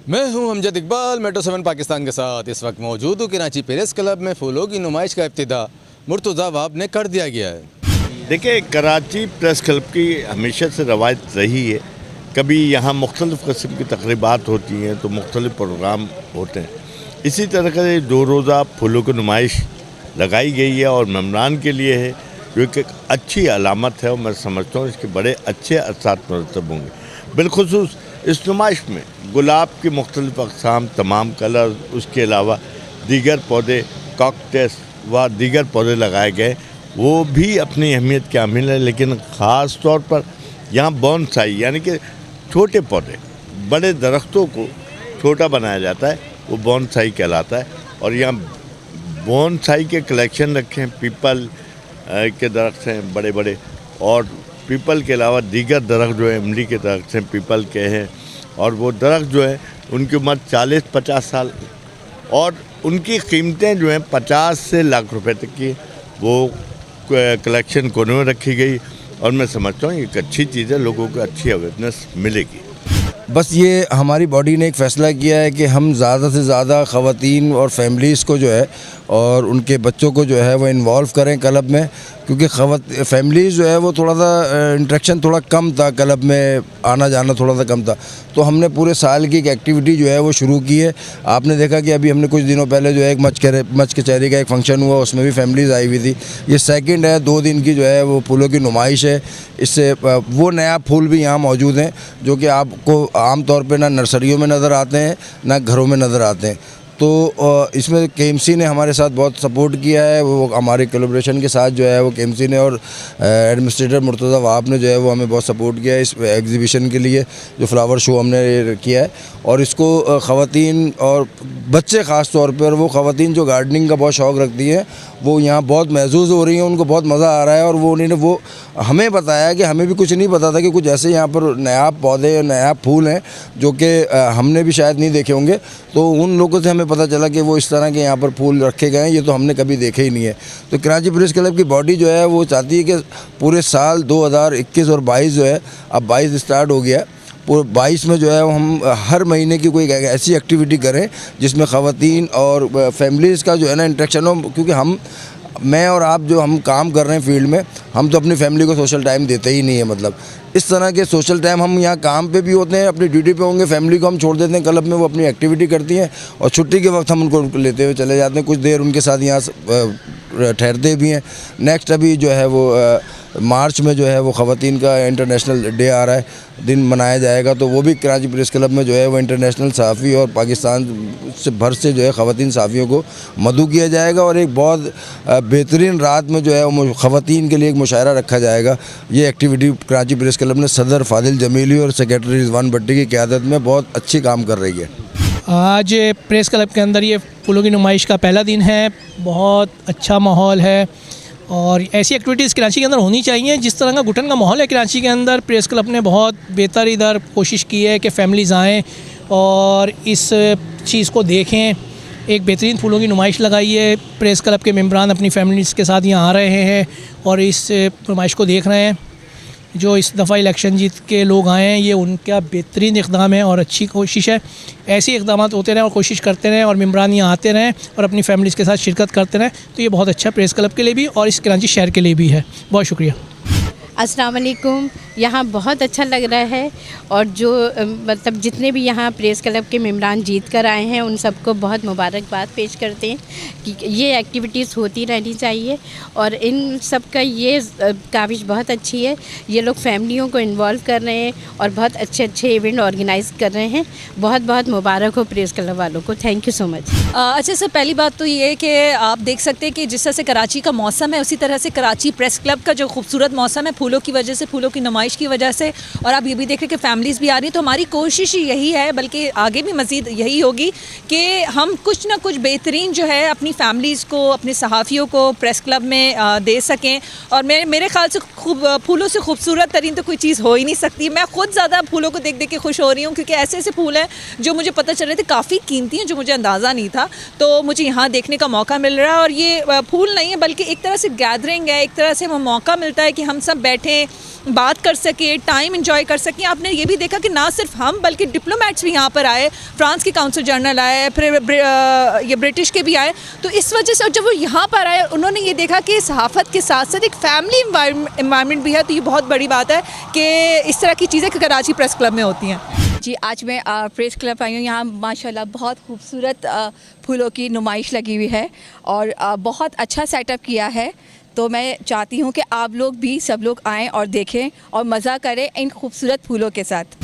मैं हूं अमजद इकबाल, मेट्रो 7 पाकिस्तान के साथ। इस वक्त मौजूद हूं कराची प्रेस क्लब में। फूलों की नुमाइश का इब्तिदा मुर्तज़ा वहाब ने कर दिया गया है। देखिए, कराची प्रेस क्लब की हमेशा से रवायत रही है। कभी यहाँ मुख्तलिफ़ किस्म की तकरीबात होती हैं तो मुख्तलिफ़ प्रोग्राम होते हैं। इसी तरह से 2 रोज़ा फूलों की नुमाइश लगाई गई है और मेम्बरान के लिए है, जो एक अच्छी अलामत है और मैं समझता हूँ इसके बड़े अच्छे असरात मरतब होंगे। बिलखुसूस इस नुमाइश में गुलाब की मुख्तलिफ़ अक़साम, तमाम कलर, उसके अलावा दीगर पौधे, कॉकटेस व दीगर पौधे लगाए गए, वो भी अपनी अहमियत के हामिल है। लेकिन ख़ास तौर पर यहाँ बोनसाई यानी कि छोटे पौधे, बड़े दरख्तों को छोटा बनाया जाता है, वो बोनसाई कहलाता है। और यहाँ बोनसाई के कलेक्शन रखे हैं। पीपल के दरख्त हैं बड़े बड़े, और पीपल के अलावा दीगर दरख्त जो है इमली के दरख्त हैं, पीपल के हैं, और वो दरख्त जो है उनकी उम्र 40-50 साल, और उनकी कीमतें जो हैं 50 से लाख रुपए तक की वो कलेक्शन कोने में रखी गई। और मैं समझता हूँ एक अच्छी चीज़ है, लोगों को अच्छी अवेयरनेस मिलेगी। बस ये हमारी बॉडी ने एक फ़ैसला किया है कि हम ज़्यादा से ज़्यादा ख़वातीन और फैमिलीज़ को जो है और उनके बच्चों को जो है वो इन्वॉल्व करें क्लब में, क्योंकि फैमिलीज़ जो है वो थोड़ा सा इंटरेक्शन थोड़ा कम था, क्लब में आना जाना थोड़ा सा कम था। तो हमने पूरे साल की एक एक्टिविटी जो है वो शुरू की है। आपने देखा कि अभी हमने कुछ दिनों पहले जो है एक मच कचहरी का एक फंक्शन हुआ, उसमें भी फैमिलीज़ आई हुई थी। ये सेकंड है, 2 दिन की जो है वो फूलों की नुमाइश है। इससे वो नया फूल भी यहाँ मौजूद हैं जो कि आपको आम तौर पे ना नर्सरियों में नज़र आते हैं ना घरों में नज़र आते हैं। तो इसमें केएमसी ने हमारे साथ बहुत सपोर्ट किया है। वो हमारे कोलैबोरेशन के साथ जो है वो केएमसी ने और एडमिनिस्ट्रेटर मुर्तज़ा वहाब ने जो है वो हमें बहुत सपोर्ट किया है इस एग्जीबिशन के लिए, जो फ्लावर शो हमने किया है। और इसको ख़वातीन और बच्चे ख़ास तौर पर, वो ख़वातीन जो गार्डनिंग का बहुत शौक़ रखती हैं, वो यहाँ बहुत महसूस हो रही हैं, उनको बहुत मज़ा आ रहा है। और वो उन्होंने वो हमें बताया कि हमें भी कुछ नहीं पता था कि कुछ ऐसे यहाँ पर नया पौधे, नया फूल हैं जो कि हमने भी शायद नहीं देखे होंगे। तो उन लोगों से हमें पता चला कि वो इस तरह के यहाँ पर फूल रखे गए हैं, ये तो हमने कभी देखे ही नहीं है। तो कराची प्रेस क्लब की बॉडी जो है वो चाहती है कि पूरे साल 2021 और 22 जो है, अब 22 स्टार्ट हो गया, पूरे 22 में जो है हम हर महीने की कोई ऐसी एक्टिविटी करें जिसमें ख़वातीन और फैमिलीज़ का जो है ना इंटरेक्शन हो। क्योंकि मैं और आप जो हम काम कर रहे हैं फील्ड में, हम तो अपनी फैमिली को सोशल टाइम देते ही नहीं है। मतलब इस तरह के सोशल टाइम हम यहाँ काम पे भी होते हैं, अपनी ड्यूटी पे होंगे, फैमिली को हम छोड़ देते हैं क्लब में, वो अपनी एक्टिविटी करती हैं, और छुट्टी के वक्त हम उनको लेते हुए चले जाते हैं, कुछ देर उनके साथ यहाँ ठहरते भी हैं। नेक्स्ट अभी जो है वो मार्च में जो है वो ख़वातीन का इंटरनेशनल डे आ रहा है, दिन मनाया जाएगा। तो वो भी कराची प्रेस क्लब में जो है वो इंटरनेशनल सहाफ़ी और पाकिस्तान से भर से जो है ख़वातीन सहाफ़ियों को मदऊ किया जाएगा, और एक बहुत बेहतरीन रात में जो है वो ख़वातीन के लिए एक मुशायरा रखा जाएगा। ये एक्टिविटी कराची प्रेस क्लब ने सदर फादिल जमीली और सेक्रेटरी रिजवान भट्टी की क़यादत में बहुत अच्छी काम कर रही है। आज प्रेस क्लब के अंदर ये फूलों की नुमाइश का पहला दिन है। बहुत अच्छा माहौल है और ऐसी एक्टिविटीज़ कराची के अंदर होनी चाहिए। जिस तरह का घुटन का माहौल है कराची के अंदर, प्रेस क्लब ने बहुत बेहतर इधर कोशिश की है कि फ़ैमिलीज़ आएँ और इस चीज़ को देखें। एक बेहतरीन फूलों की नुमाइश लगाई है। प्रेस क्लब के मेम्बरान अपनी फैमिलीज़ के साथ यहाँ आ रहे हैं और इस नुमाइश को देख रहे हैं। जो इस दफ़ा इलेक्शन जीत के लोग आए हैं, ये उनका बेहतरीन इक़दाम है और अच्छी कोशिश है। ऐसे इक़दाम होते रहें और कोशिश करते रहें और मेम्बरान यहाँ आते रहें और अपनी फैमिलीज़ के साथ शिरकत करते रहें, तो ये बहुत अच्छा प्रेस क्लब के लिए भी और इस कराची शहर के लिए भी है। बहुत शुक्रिया। अस्सलाम वालेकुम। यहाँ बहुत अच्छा लग रहा है, और जो मतलब जितने भी यहाँ प्रेस क्लब के मेम्बरान जीत कर आए हैं उन सबको बहुत मुबारकबाद पेश करते हैं कि ये एक्टिविटीज़ होती रहनी चाहिए, और इन सब का ये काविश बहुत अच्छी है। ये लोग फैमिलियों को इन्वॉल्व कर रहे हैं और बहुत अच्छे अच्छे इवेंट ऑर्गेनाइज़ कर रहे हैं। बहुत बहुत मुबारक हो प्रेस क्लब वालों को। Thank you so much. अच्छा सर, पहली बात तो ये है कि आप देख सकते हैं कि जिस तरह से कराची का मौसम है, उसी तरह से कराची प्रेस क्लब का जो खूबसूरत मौसम है फूलों की वजह से, फूलों की नुमाइश की वजह से, और आप ये भी देख रहे हैं कि फैमिलीज़ भी आ रही हैं। तो हमारी कोशिश यही है, बल्कि आगे भी मज़ीद यही होगी कि हम कुछ ना कुछ बेहतरीन जो है अपनी फैमिलीज़ को, अपने सहाफ़ियों को प्रेस क्लब में दे सकें। और मेरे ख्याल से फूलों से खूबसूरत तरीन तो कोई चीज़ हो ही नहीं सकती। मैं ख़ुद ज़्यादा फूलों को देख देख के खुश हो रही हूँ, क्योंकि ऐसे ऐसे फूल हैं जो मुझे पता चल रहे थे काफ़ी कीमती हैं, जो मुझे अंदाज़ा नहीं था। तो मुझे यहाँ देखने का मौका मिल रहा है, और ये फूल नहीं है बल्कि एक तरह से गैदरिंग है, एक तरह से वो मौका मिलता है कि हम सब बैठ बैठें, बात कर सकें, टाइम एंजॉय कर सकें। आपने ये भी देखा कि ना सिर्फ हम बल्कि डिप्लोमेट्स भी यहाँ पर आए, फ्रांस के काउंसिल जनरल आए, फिर ये ब्रिटिश के भी आए। तो इस वजह से जब वो यहाँ पर आए उन्होंने ये देखा कि सहाफ़त के साथ साथ एक फैमिली इन्वायरमेंट भी है। तो ये बहुत बड़ी बात है कि इस तरह की चीज़ें कराची प्रेस क्लब में होती हैं। जी, आज मैं प्रेस क्लब आई हूँ। यहाँ माशाल्लाह बहुत खूबसूरत फूलों की नुमाइश लगी हुई है और बहुत अच्छा सेटअप किया है। तो मैं चाहती हूँ कि आप लोग भी सब लोग आएँ और देखें और मज़ा करें इन खूबसूरत फूलों के साथ।